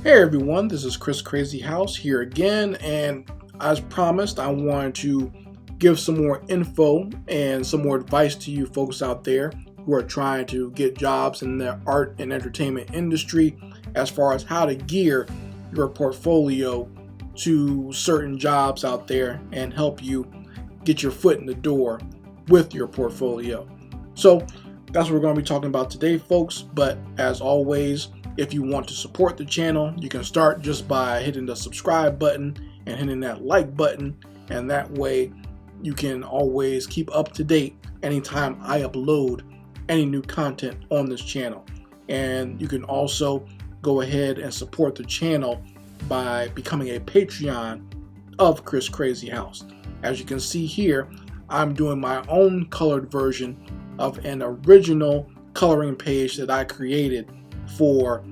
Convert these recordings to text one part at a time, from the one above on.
Hey everyone, this is Crazyhouse here again, and as promised, I wanted to give some more info and some more advice to you folks out there who are trying to get jobs in the art and entertainment industry as far as how to gear your portfolio to certain jobs out there and help you get your foot in the door with your portfolio. So that's what we're going to be talking about today, folks, but as always, if you want to support the channel, you can start just by hitting the subscribe button and hitting that like button, and that way you can always keep up to date anytime I upload any new content on this channel. And you can also go ahead and support the channel by becoming a Patreon of Chris Crazyhouse. As you can see here, I'm doing my own colored version of an original coloring page that I created for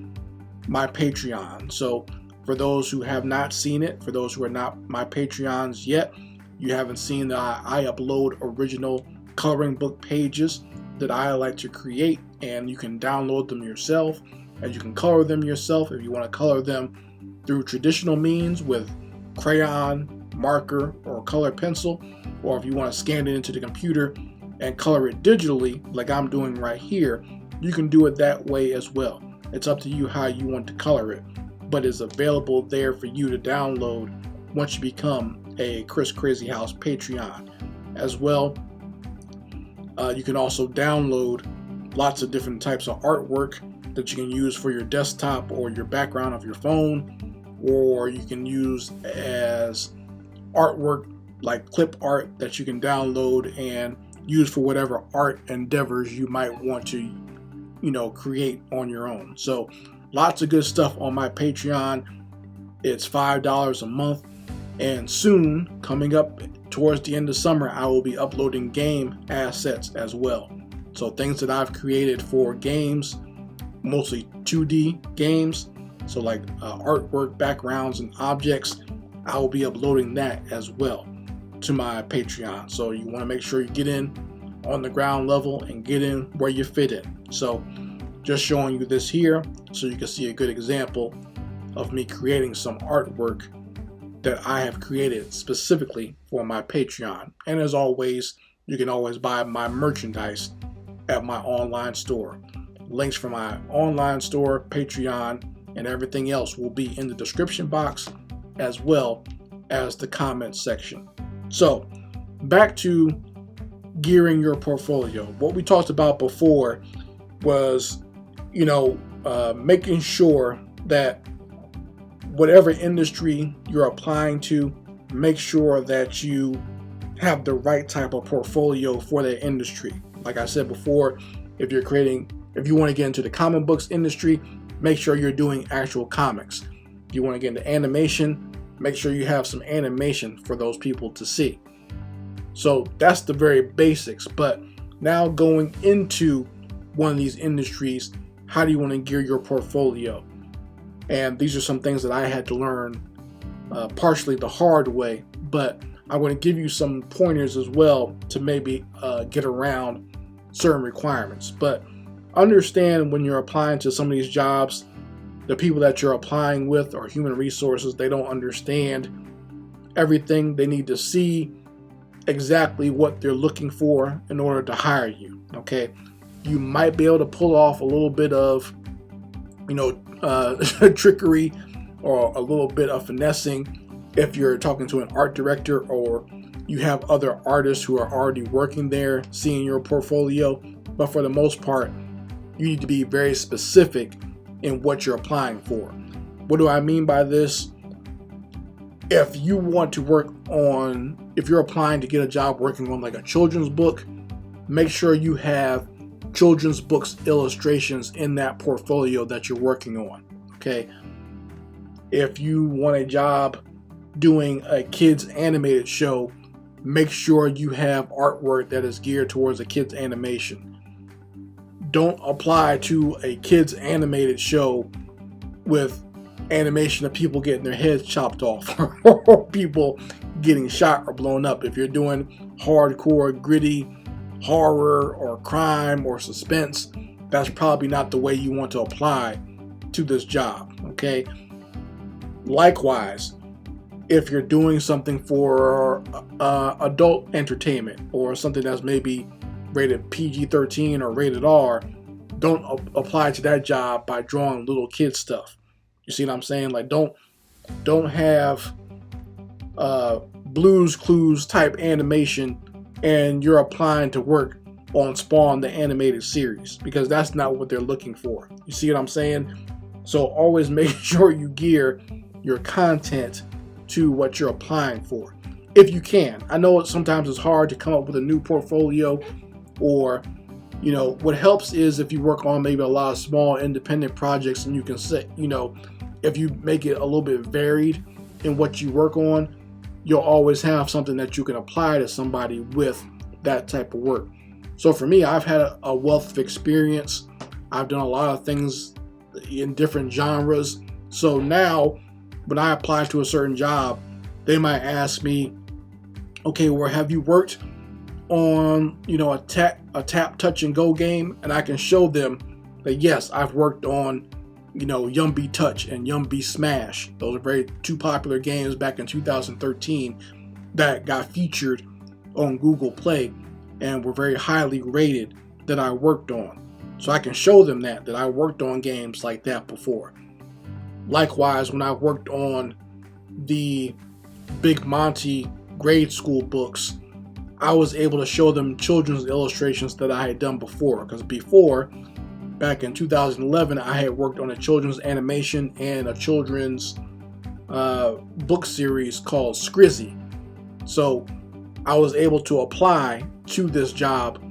my Patreon. So for those who have not seen it, for those who are not my Patreons yet, you haven't seen that I upload original coloring book pages that I like to create, and you can download them yourself and you can color them yourself if you want to color them through traditional means with crayon, marker, or color pencil, or if you want to scan it into the computer and color it digitally like I'm doing right here, you can do it that way as well. It's up to you how you want to color it, but it's available there for you to download once you become a Chris Crazyhouse Patreon. As well, you can also download lots of different types of artwork that you can use for your desktop or your background of your phone, or you can use as artwork like clip art that you can download and use for whatever art endeavors you might want to create on your own. So lots of good stuff on my Patreon. It's $5 a month, and soon, coming up towards the end of summer, I will be uploading game assets as well. So things that I've created for games, mostly 2D games, so like artwork, backgrounds, and objects, I will be uploading that as well to my Patreon. So you want to make sure you get in on the ground level and get in where you fit in. So just showing you this here so you can see a good example of me creating some artwork that I have created specifically for my Patreon. And as always, you can always buy my merchandise at my online store. Links for my online store, Patreon, and everything else will be in the description box as well as the comment section. So back to gearing your portfolio. What we talked about before was, making sure that whatever industry you're applying to, make sure that you have the right type of portfolio for that industry. Like I said before, if you want to get into the comic books industry, make sure you're doing actual comics. If you want to get into animation, make sure you have some animation for those people to see. So that's the very basics. But now going into one of these industries, how do you want to gear your portfolio? And these are some things that I had to learn partially the hard way, but I'm going to give you some pointers as well to maybe get around certain requirements. But understand, when you're applying to some of these jobs, the people that you're applying with are human resources. They don't understand everything. They need to see exactly what they're looking for in order to hire you. Okay, you might be able to pull off a little bit of trickery or a little bit of finessing if you're talking to an art director, or you have other artists who are already working there seeing your portfolio. But for the most part, you need to be very specific in what you're applying for. What do I mean by this? If you want to work on, if you're applying to get a job working on like a children's book, make sure you have children's books illustrations in that portfolio that you're working on. Okay. If you want a job doing a kids animated show, make sure you have artwork that is geared towards a kids animation. Don't apply to a kids animated show with animation of people getting their heads chopped off or people getting shot or blown up. If you're doing hardcore, gritty horror or crime or suspense, that's probably not the way you want to apply to this job. Okay, Likewise, if you're doing something for adult entertainment or something that's maybe rated PG-13 or rated R, don't apply to that job by drawing little kid stuff. You see what I'm saying? Like, don't have Blue's Clues type animation and you're applying to work on Spawn the animated series, because that's not what they're looking for. You see what I'm saying? So always make sure you gear your content to what you're applying for, if you can. I know sometimes it's hard to come up with a new portfolio, or what helps is if you work on maybe a lot of small independent projects, and you can set, if you make it a little bit varied in what you work on, you'll always have something that you can apply to somebody with that type of work. So for me, I've had a wealth of experience. I've done a lot of things in different genres. So now when I apply to a certain job, they might ask me, okay, well, have you worked on, a tap, touch, and go game? And I can show them that, yes, I've worked on, Yumby Touch and Yumby Smash. Those are very two popular games back in 2013 that got featured on Google Play and were very highly rated that I worked on. So I can show them that I worked on games like that before. Likewise, when I worked on the Big Monty grade school books, I was able to show them children's illustrations that I had done before. Because before, back in 2011, I had worked on a children's animation and a children's book series called Scrizzy. So I was able to apply to this job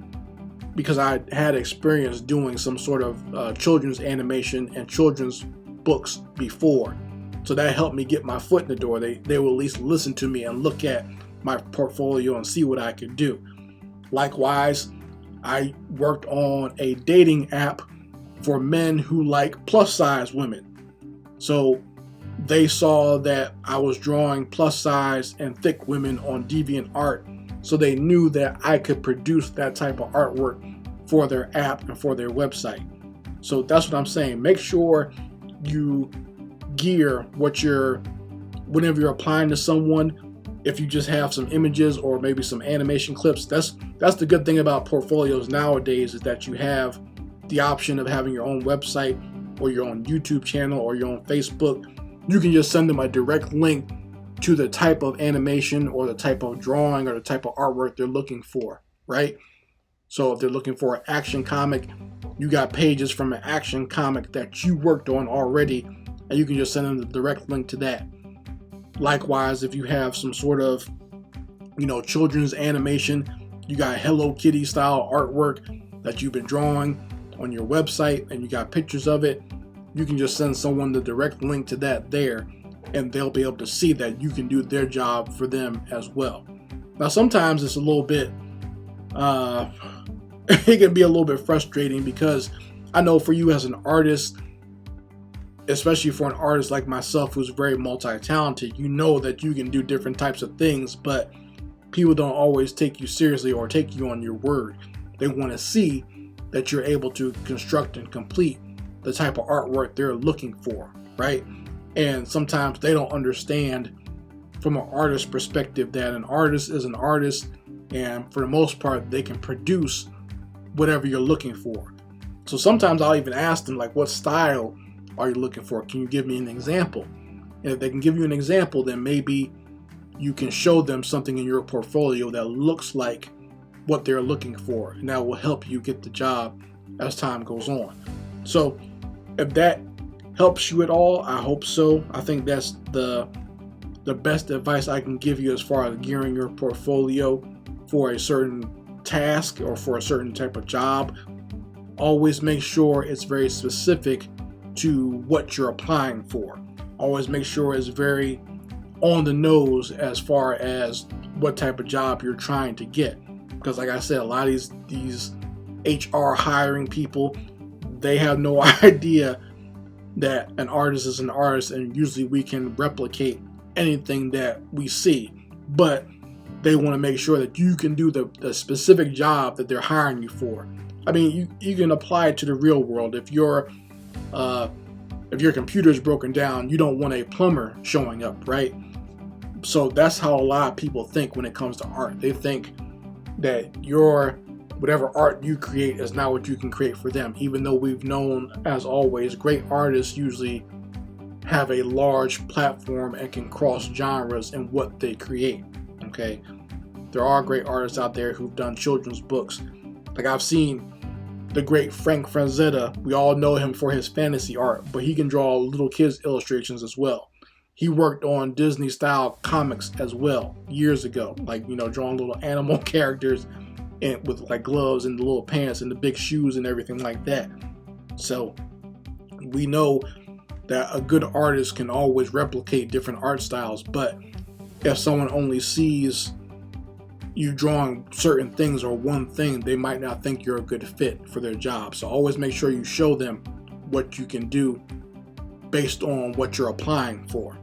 because I had experience doing some sort of children's animation and children's books before. So that helped me get my foot in the door. They will at least listen to me and look at my portfolio and see what I could do. Likewise, I worked on a dating app for men who like plus size women. So they saw that I was drawing plus size and thick women on DeviantArt, so they knew that I could produce that type of artwork for their app and for their website. So that's what I'm saying. Make sure you gear whenever you're applying to someone. If you just have some images or maybe some animation clips, that's the good thing about portfolios nowadays, is that you have the option of having your own website or your own YouTube channel or your own Facebook. You can just send them a direct link to the type of animation or the type of drawing or the type of artwork they're looking for, right? So if they're looking for an action comic, you got pages from an action comic that you worked on already, and you can just send them the direct link to that. Likewise, if you have some sort of, children's animation, you got Hello Kitty style artwork that you've been drawing on your website and you got pictures of it, you can just send someone the direct link to that there, and they'll be able to see that you can do their job for them as well. Now, sometimes it's a little bit, it can be a little bit frustrating, because I know for you as an artist, especially for an artist like myself who's very multi-talented, you know that you can do different types of things, but people don't always take you seriously or take you on your word. They want to see that you're able to construct and complete the type of artwork they're looking for, right? And sometimes they don't understand from an artist's perspective that an artist is an artist, and for the most part, they can produce whatever you're looking for. So sometimes I'll even ask them, like, what style are you looking for? Can you give me an example? And if they can give you an example, then maybe you can show them something in your portfolio that looks like what they're looking for, and that will help you get the job as time goes on. So if that helps you at all, I hope so. I think that's the best advice I can give you as far as gearing your portfolio for a certain task or for a certain type of job. Always make sure it's very specific to what you're applying for. Always make sure it's very on the nose as far as what type of job you're trying to get. Because like I said, a lot of these HR hiring people, they have no idea that an artist is an artist, and usually we can replicate anything that we see. But they want to make sure that you can do the specific job that they're hiring you for. I mean, you can apply it to the real world. If you're if your computer is broken down, you don't want a plumber showing up, right? So that's how a lot of people think when it comes to art. They think that whatever art you create is not what you can create for them, even though we've known, as always, great artists usually have a large platform and can cross genres in what they create. Okay, there are great artists out there who've done children's books. Like, I've seen the great Frank Frazetta. We all know him for his fantasy art, but he can draw little kids illustrations as well. He worked on Disney style comics as well years ago, like, drawing little animal characters and with like gloves and the little pants and the big shoes and everything like that. So we know that a good artist can always replicate different art styles, but if someone only sees you drawing certain things or one thing, they might not think you're a good fit for their job. So always make sure you show them what you can do based on what you're applying for.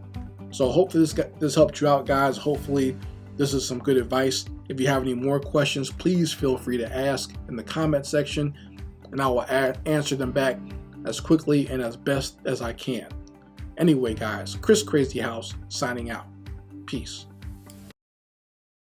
So hopefully this helped you out, guys. Hopefully this is some good advice. If you have any more questions, please feel free to ask in the comment section, and I will answer them back as quickly and as best as I can. Anyway, guys, Chris Crazyhouse signing out. Peace.